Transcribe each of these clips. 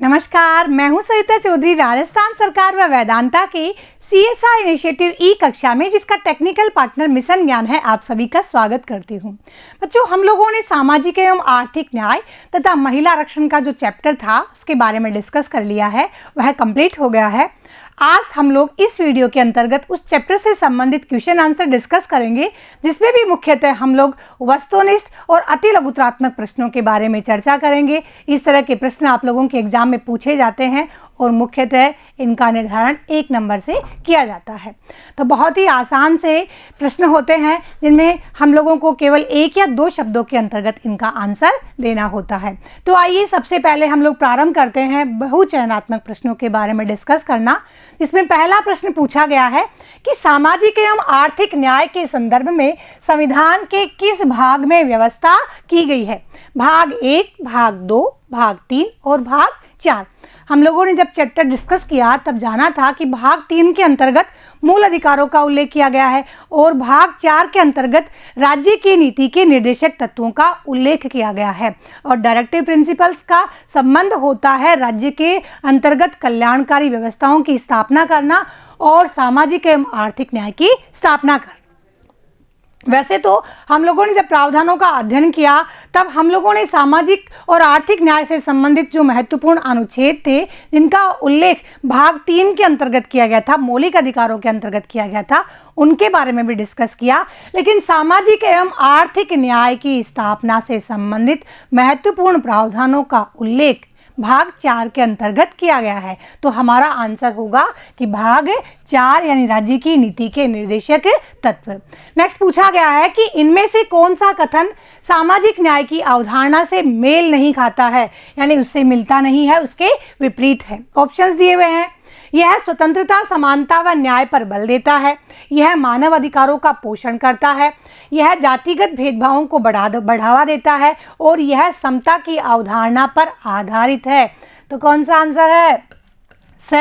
नमस्कार, मैं हूं सरिता चौधरी। राजस्थान सरकार व वेदांता के CSR इनिशिएटिव ई कक्षा में, जिसका टेक्निकल पार्टनर मिशन ज्ञान है, आप सभी का स्वागत करती हूं। बच्चों, हम लोगों ने सामाजिक एवं आर्थिक न्याय तथा महिला आरक्षण का जो चैप्टर था उसके बारे में डिस्कस कर लिया है, वह कंप्लीट हो गया है। आज हम लोग इस वीडियो के अंतर्गत उस चैप्टर से संबंधित क्वेश्चन आंसर डिस्कस करेंगे, जिसमें भी मुख्यतः हम लोग वस्तुनिष्ठ और अति लघुत्रात्मक प्रश्नों के बारे में चर्चा करेंगे। इस तरह के प्रश्न आप लोगों के एग्जाम में पूछे जाते हैं और मुख्यतः इनका निर्धारण 1 नंबर से किया जाता है। तो बहुत ही आसान से प्रश्न होते हैं, जिनमें हम लोगों को केवल 1 या 2 शब्दों के अंतर्गत इनका आंसर देना होता है। तो आइए सबसे पहले हम लोग प्रारंभ करते हैं बहुचयनात्मक प्रश्नों के बारे में डिस्कस करना। इसमें पहला प्रश्न पूछा गया है कि सामाजिक एवं आर्थिक न्याय के संदर्भ में संविधान के किस भाग में व्यवस्था की गई है? भाग 1, भाग 2, भाग 3 और भाग 4। हम लोगों ने जब चैप्टर डिस्कस किया तब जाना था कि भाग 3 के अंतर्गत मूल अधिकारों का उल्लेख किया गया है और भाग 4 के अंतर्गत राज्य की नीति के निर्देशक तत्वों का उल्लेख किया गया है। और डायरेक्टिव प्रिंसिपल्स का संबंध होता है राज्य के अंतर्गत कल्याणकारी व्यवस्थाओं की स्थापना करना और सामाजिक एवं आर्थिक न्याय की स्थापना करना। वैसे तो हम लोगों ने जब प्रावधानों का अध्ययन किया तब हम लोगों ने सामाजिक और आर्थिक न्याय से संबंधित जो महत्वपूर्ण अनुच्छेद थे, जिनका उल्लेख भाग 3 के अंतर्गत किया गया था, मौलिक अधिकारों के अंतर्गत किया गया था, उनके बारे में भी डिस्कस किया। लेकिन सामाजिक एवं आर्थिक न्याय की स्थापना से संबंधित महत्वपूर्ण प्रावधानों का उल्लेख भाग 4 के अंतर्गत किया गया है। तो हमारा आंसर होगा कि भाग 4 यानी राज्य की नीति के निर्देशक तत्व। नेक्स्ट पूछा गया है कि इनमें से कौन सा कथन सामाजिक न्याय की अवधारणा से मेल नहीं खाता है, यानी उससे मिलता नहीं है, उसके विपरीत है। ऑप्शंस दिए हुए हैं। यह स्वतंत्रता, समानता व न्याय पर बल देता है, यह मानव अधिकारों का पोषण करता है, यह जातिगत भेदभावों को बढ़ावा देता है और यह समता की अवधारणा पर आधारित है। तो कौन सा आंसर है? स,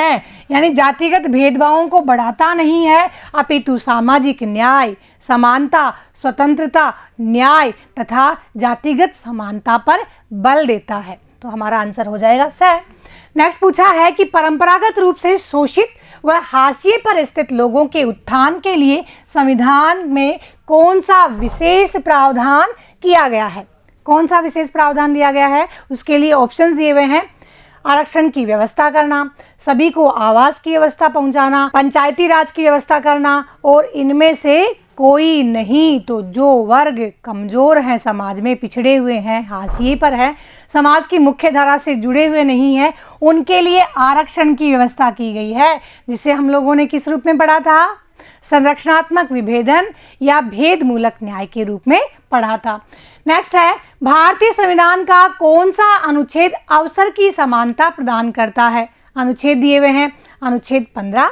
यानी जातिगत भेदभावों को बढ़ाता नहीं है, अपितु सामाजिक न्याय, समानता, स्वतंत्रता, न्याय तथा जातिगत समानता पर बल देता है। तो हमारा आंसर हो जाएगा स। नेक्स्ट पूछा है कि परंपरागत रूप से शोषित व हाशिए पर स्थित लोगों के उत्थान के लिए संविधान में कौन सा विशेष प्रावधान किया गया है? कौन सा विशेष प्रावधान दिया गया है? उसके लिए ऑप्शंस दिए हुए हैं। आरक्षण की व्यवस्था करना, सभी को आवास की व्यवस्था पहुंचाना, पंचायती राज की व्यवस्था करना और इनमें से कोई नहीं। तो जो वर्ग कमज़ोर हैं, समाज में पिछड़े हुए हैं, हाशिए पर हैं, समाज की मुख्य धारा से जुड़े हुए नहीं हैं, उनके लिए आरक्षण की व्यवस्था की गई है, जिसे हम लोगों ने किस रूप में पढ़ा था? संरक्षणात्मक विभेदन या भेदमूलक न्याय के रूप में पढ़ा था। नेक्स्ट है, भारतीय संविधान का कौन सा अनुच्छेद अवसर की समानता प्रदान करता है? अनुच्छेद दिए हुए हैं। अनुच्छेद 15,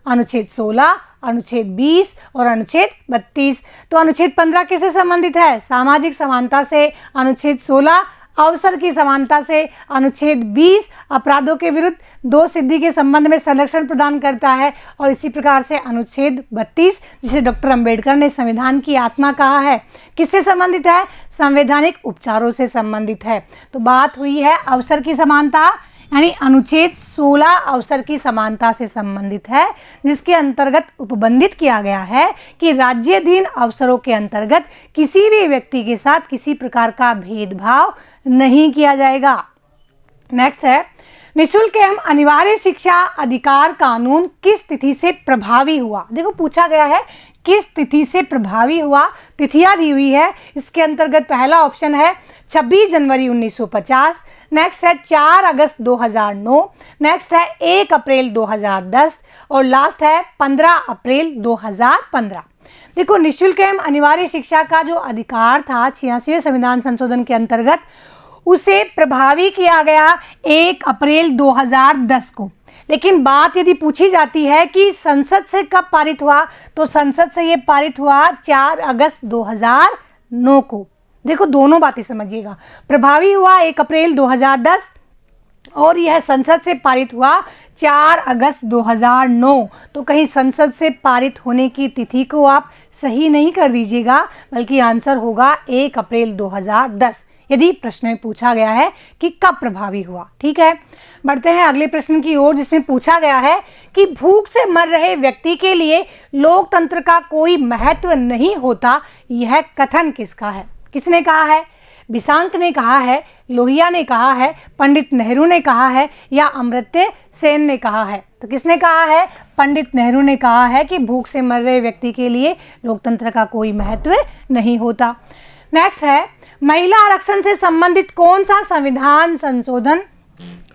अनुच्छेद 16, अनुच्छेद 20 और अनुच्छेद 32। तो अनुच्छेद 15 किससे संबंधित है? सामाजिक समानता से। अनुच्छेद 16 अवसर की समानता से। अनुच्छेद 20 अपराधों के विरुद्ध दोष सिद्धि के संबंध में संरक्षण प्रदान करता है। और इसी प्रकार से अनुच्छेद 32, जिसे डॉक्टर अंबेडकर ने संविधान की आत्मा कहा है, किससे संबंधित है? संवैधानिक उपचारों से संबंधित है। तो बात हुई है अवसर की समानता, यानी अनुच्छेद 16 अवसर की समानता से संबंधित है, जिसके अंतर्गत उपबंधित किया गया है कि राज्याधीन अवसरों के अंतर्गत किसी भी व्यक्ति के साथ किसी प्रकार का भेदभाव नहीं किया जाएगा। नेक्स्ट है, निःशुल्क एवं अनिवार्य शिक्षा अधिकार कानून किस तिथि से प्रभावी हुआ? देखो पूछा गया है किस तिथि से प्रभावी हुआ, तिथियां दी हुई है। इसके अंतर्गत पहला ऑप्शन है 26 जनवरी 1950, नेक्स्ट है 4 अगस्त 2009, नेक्स्ट है 1 अप्रैल 2010 और लास्ट है 15 अप्रैल 2015। देखो, निःशुल्क एवं अनिवार्य शिक्षा का जो अधिकार था 86वें संविधान संशोधन के अंतर्गत, उसे प्रभावी किया गया 1 अप्रैल 2010 को। लेकिन बात यदि पूछी जाती है कि संसद से कब पारित हुआ, तो संसद से ये पारित हुआ 4 अगस्त 2009 को। देखो दोनों बातें समझिएगा, प्रभावी हुआ 1 अप्रैल 2010 और यह संसद से पारित हुआ 4 अगस्त 2009। तो कहीं संसद से पारित होने की तिथि को आप सही नहीं कर दीजिएगा, बल्कि आंसर होगा 1 अप्रैल 2010, यदि प्रश्न में पूछा गया है कि कब प्रभावी हुआ। ठीक है, बढ़ते हैं अगले प्रश्न की ओर, जिसमें पूछा गया है कि भूख से मर रहे व्यक्ति के लिए लोकतंत्र का कोई महत्व नहीं होता, यह कथन किसका है? किसने कहा है? बिसांक ने कहा है, लोहिया ने कहा है, पंडित नेहरू ने कहा है, या अमर्त्य सेन ने कहा है? तो किसने कहा है? पंडित नेहरू ने कहा है कि भूख से मर रहे व्यक्ति के लिए लोकतंत्र का कोई महत्व नहीं होता। नेक्स्ट है, महिला आरक्षण से संबंधित कौन सा संविधान संशोधन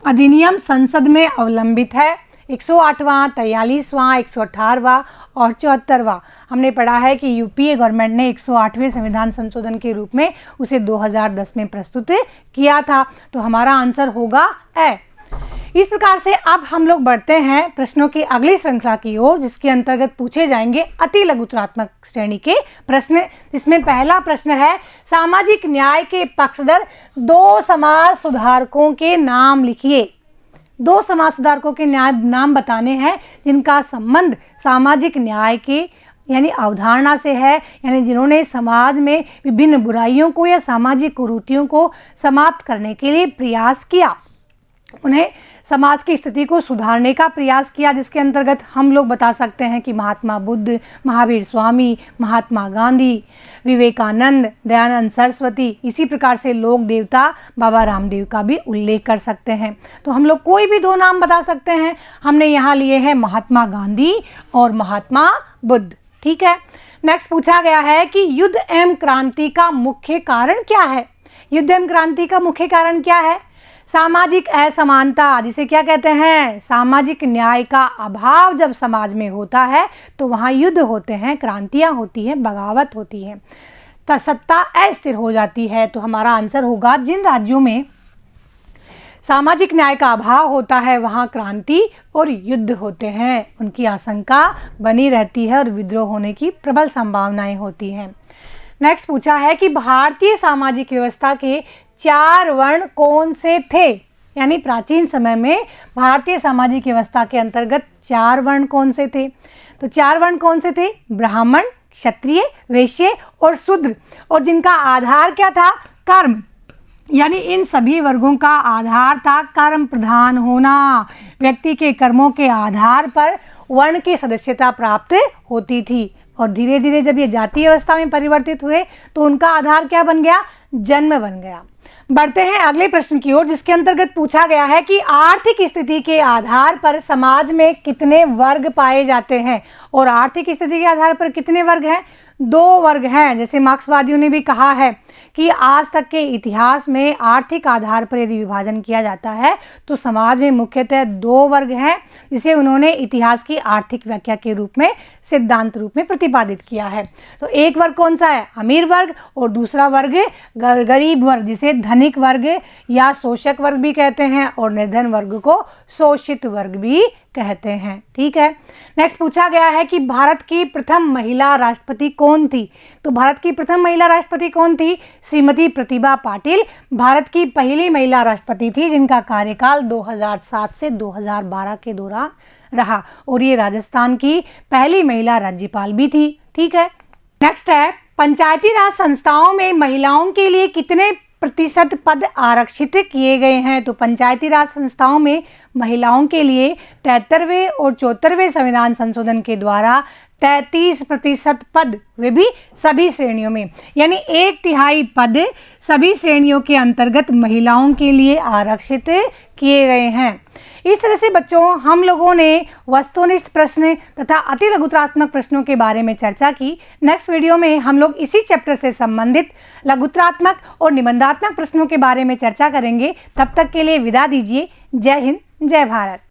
अधिनियम संसद में अवलंबित है? 108वां, 43वां, 118वां और 74वां। हमने पढ़ा है कि यूपीए गवर्नमेंट ने 108वें संविधान संशोधन के रूप में उसे 2010 में प्रस्तुत किया था। तो हमारा आंसर होगा ए। इस प्रकार से अब हम लोग बढ़ते हैं प्रश्नों की अगली श्रृंखला की ओर, जिसके अंतर्गत पूछे जाएंगे अति लघुतरात्मक श्रेणी के प्रश्न। इसमें पहला प्रश्न है, सामाजिक न्याय के पक्षधर 2 समाज सुधारकों के नाम लिखिए। 2 समाज सुधारकों के नाम बताने हैं जिनका संबंध सामाजिक न्याय के यानी अवधारणा से है, यानी जिन्होंने समाज में विभिन्न बुराइयों को या सामाजिक कुरीतियों को समाप्त करने के लिए प्रयास किया, उन्हें समाज की स्थिति को सुधारने का प्रयास किया, जिसके अंतर्गत हम लोग बता सकते हैं कि महात्मा बुद्ध, महावीर स्वामी, महात्मा गांधी, विवेकानंद, दयानंद सरस्वती, इसी प्रकार से लोक देवता बाबा रामदेव का भी उल्लेख कर सकते हैं। तो हम लोग कोई भी 2 नाम बता सकते हैं। हमने यहाँ लिए हैं महात्मा गांधी और महात्मा बुद्ध। ठीक है, नेक्स्ट पूछा गया है कि युद्ध एवं क्रांति का मुख्य कारण क्या है? युद्ध एवं क्रांति का मुख्य कारण क्या है? सामाजिक असमानता, जिसे क्या कहते हैं? सामाजिक न्याय का अभाव जब समाज में होता है तो वहाँ युद्ध होते हैं, क्रांतियाँ होती हैं, बगावत होती है, सत्ता अस्थिर हो जाती है। तो हमारा आंसर होगा जिन राज्यों में सामाजिक न्याय का अभाव होता है वहाँ क्रांति और युद्ध होते हैं, उनकी आशंका बनी रहती है और विद्रोह होने की प्रबल संभावनाएं होती हैं। नेक्स्ट पूछा है कि भारतीय सामाजिक व्यवस्था के 4 वर्ण कौन से थे? यानी प्राचीन समय में भारतीय सामाजिक व्यवस्था के अंतर्गत 4 वर्ण कौन से थे? तो 4 वर्ण कौन से थे? ब्राह्मण, क्षत्रिय, वैश्य और शूद्र, और जिनका आधार क्या था? कर्म। यानी इन सभी वर्गों का आधार था कर्म प्रधान होना। व्यक्ति के कर्मों के आधार पर वर्ण की सदस्यता प्राप्त होती थी, और धीरे धीरे जब ये जातीय अवस्था में परिवर्तित हुए तो उनका आधार क्या बन गया? जन्म बन गया। बढ़ते हैं अगले प्रश्न की ओर, जिसके अंतर्गत पूछा गया है कि आर्थिक स्थिति के आधार पर समाज में कितने वर्ग पाए जाते हैं? और आर्थिक स्थिति के आधार पर कितने वर्ग हैं? 2 वर्ग हैं। जैसे मार्क्सवादियों ने भी कहा है कि आज तक के इतिहास में आर्थिक आधार पर यदि विभाजन किया जाता है तो समाज में मुख्यतः 2 वर्ग हैं, जिसे उन्होंने इतिहास की आर्थिक व्याख्या के रूप में सिद्धांत रूप में प्रतिपादित किया है। तो एक वर्ग कौन सा है? अमीर वर्ग, और दूसरा वर्ग गरीब वर्ग, जिसे धनिक वर्ग या शोषक वर्ग भी कहते हैं, और निर्धन वर्ग को शोषित वर्ग भी कहते हैं। ठीक है, नेक्स्ट पूछा गया है कि भारत की प्रथम महिला राष्ट्रपति कौन थी? तो भारत की प्रथम महिला राष्ट्रपति कौन थी? श्रीमती प्रतिभा पाटिल भारत की पहली महिला राष्ट्रपति थी, जिनका कार्यकाल 2007 से 2012 के दौरान रहा, और ये राजस्थान की पहली महिला राज्यपाल भी थी। ठीक है, नेक्स्ट है, पंचायती राज संस्थाओं में महिलाओं के लिए कितने प्रतिशत पद आरक्षित किए गए हैं? तो पंचायती राज संस्थाओं में महिलाओं के लिए 73वें और 74वें संविधान संशोधन के द्वारा 33% पद, वे भी सभी श्रेणियों में, यानी 1/3 पद सभी श्रेणियों के अंतर्गत महिलाओं के लिए आरक्षित किए गए हैं। इस तरह से बच्चों हम लोगों ने वस्तुनिष्ठ प्रश्न तथा अति लघुतरात्मक प्रश्नों के बारे में चर्चा की। नेक्स्ट वीडियो में हम लोग इसी चैप्टर से संबंधित लघुतरात्मक और निबंधात्मक प्रश्नों के बारे में चर्चा करेंगे। तब तक के लिए विदा दीजिए। जय हिंद, जय भारत।